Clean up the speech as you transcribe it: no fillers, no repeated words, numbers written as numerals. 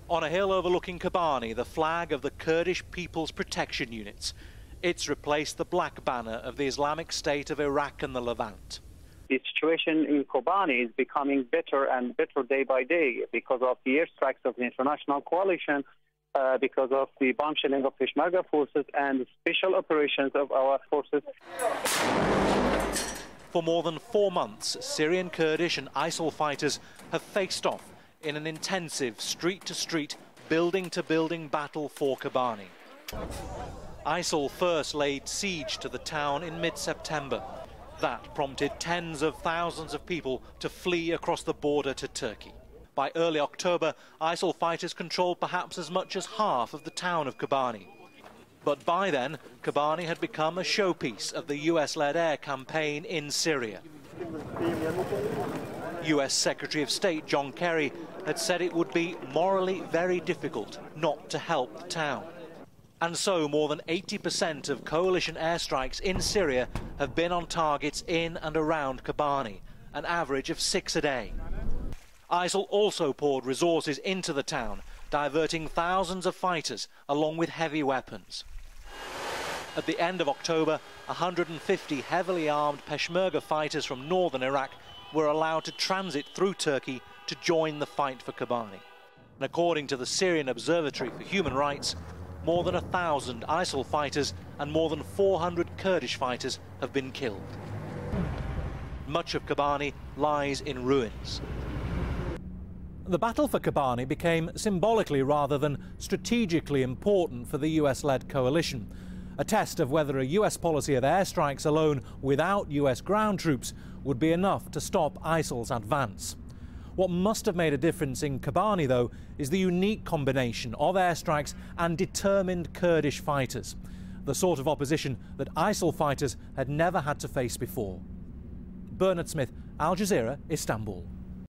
On a hill overlooking Kobane, the flag of the Kurdish People's Protection Units. It's replaced the black banner of the Islamic State of Iraq and the Levant. The situation in Kobane is becoming better and better day by day because of the airstrikes of the international coalition, because of the bombshelling of Peshmerga forces and special operations of our forces. For more than 4 months, Syrian Kurdish and ISIL fighters have faced off in an intensive street-to-street, building-to-building battle for Kobane. ISIL first laid siege to the town in mid-September. That prompted tens of thousands of people to flee across the border to Turkey. By early October, ISIL fighters controlled perhaps as much as half of the town of Kobane. But by then, Kobane had become a showpiece of the US-led air campaign in Syria. US Secretary of State John Kerry had said it would be morally very difficult not to help the town. And so more than 80% of coalition airstrikes in Syria have been on targets in and around Kobane, an average of 6 a day. ISIL also poured resources into the town, diverting thousands of fighters along with heavy weapons. At the end of October, 150 heavily armed Peshmerga fighters from northern Iraq were allowed to transit through Turkey to join the fight for Kobane. And according to the Syrian Observatory for Human Rights, more than 1,000 ISIL fighters and more than 400 Kurdish fighters have been killed. Much of Kobane lies in ruins. The battle for Kobane became symbolically rather than strategically important for the US-led coalition, a test of whether a US policy of airstrikes alone without US ground troops would be enough to stop ISIL's advance. What must have made a difference in Kobane, though, is the unique combination of airstrikes and determined Kurdish fighters, the sort of opposition that ISIL fighters had never had to face before. Bernard Smith, Al Jazeera, Istanbul.